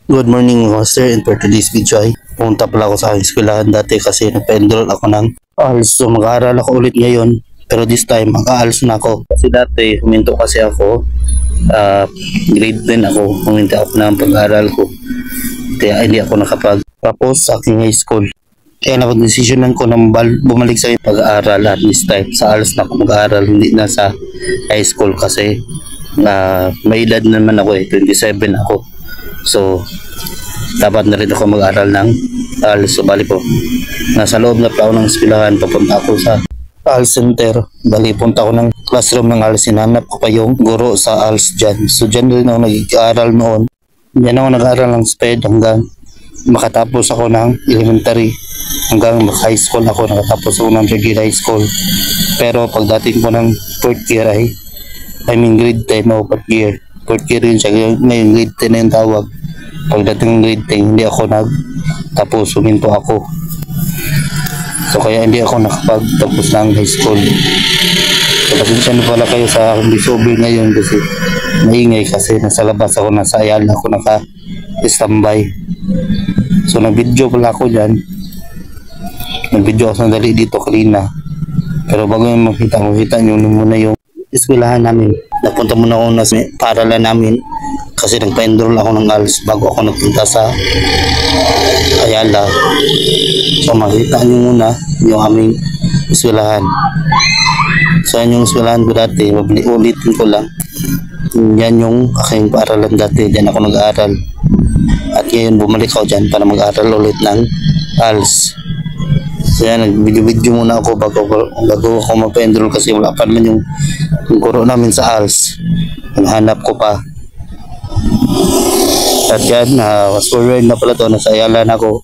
Good morning mga sir, and for today's video ay pumunta pala ako sa aking eskwelahan dati kasi nagpa-enroll ako ng ALS. So mag-aaral ako ulit ngayon, pero this time mag-ALS na ako. Kasi dati huminto kasi ako, grade 10 ako, huminto ako ng pag-aaral ko. Kaya hindi ako nakapag-tapos sa aking high school. Kaya napag-desisyonan ko na bumalik sa pag-aaral at this time sa ALS na ako mag-aaral, hindi na sa high school kasi may edad naman ako 27 ako. So, dapat na rin ako mag-aral ng ALS. So, bali po, nasa loob na pa ako ng eskwelahan, papunta ako sa ALS Center. Bali, punta ako ng classroom ng ALS. Hinanap ko pa yung guro sa ALS dyan. So, dyan rin ako nag-aaral noon. Dyan ako nag-aaral ng SPED hanggang makatapos ako ng elementary. Hanggang high school ako, nakatapos ako ng high school. Pero pagdating ko ng 4th year grade 10 o 4th year. 4th year rin siya, ngayon grade 10 na yung tawag. Pagdating ng grade 10, hindi ako tapos huminto ako. So kaya hindi ako nakapagtapos ng high school. So pasensya na pala kayo sa disobey ngayon kasi maingay kasi nasa labas ako, nasa Ayala ako naka-standby. So nag-video pala ako dyan. Nag-video ako sandali dito kanina. Pero bago yung makita nyo muna yung eskwelahan namin. Napunta muna ako sa paaralan namin kasi nagpa-enroll ako ng ALS bago ako nagpunta sa Ayala. So makita nyo muna yung aming eskwelahan. So yan yung eskwelahan ko dati, ulitin ko lang. Yan yung aking paaralan dati, dyan ako nag-aaral. At ngayon bumalik ako dyan para mag-aaral ulit ng ALS. So yan, nag-video muna ako bago ako mapa-enroll kasi wala pa naman yung guro namin sa ALS. Hanap ko pa. At yan, fast forward na pala to, nasa Ayala na ako.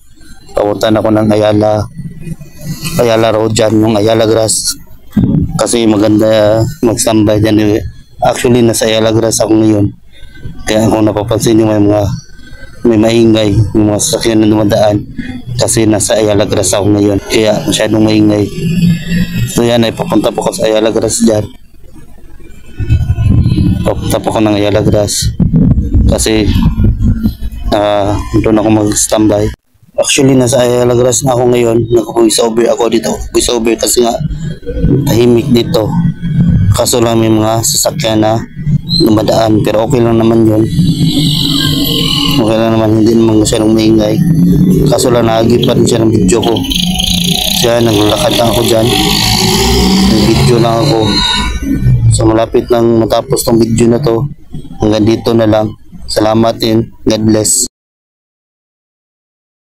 Papunta na ako ng Ayala Road dyan, yung Ayala Grass. Kasi maganda mag-standby dyan. Actually, nasa Ayala Grass ako ngayon. Kaya kung napapansin yung may maingay, yung mga sasakyan na dumadaan. Kasi nasa Ayala Grass ako ngayon. Kaya masyadong maingay. So yan, ay papunta po ako sa Ayala Grass dyan. Papunta po ako ng Ayala Grass. Kasi doon ako mag-standby. Actually, nasa Ayala Grass na ako ngayon. Naka-voice over ako dito. Voice over kasi nga tahimik dito. Kaso lang may mga sasakyan na dumadaan. Pero okay lang naman yun. Okay lang naman, hindi naman masyadong maingay. Kaso lang nakagip pa rin siya ng video ko. Siya, naglalakad lang ako dyan. Nag-video lang ako. So malapit nang matapos tong video na to. Hanggang dito na lang. Salamat din. God bless.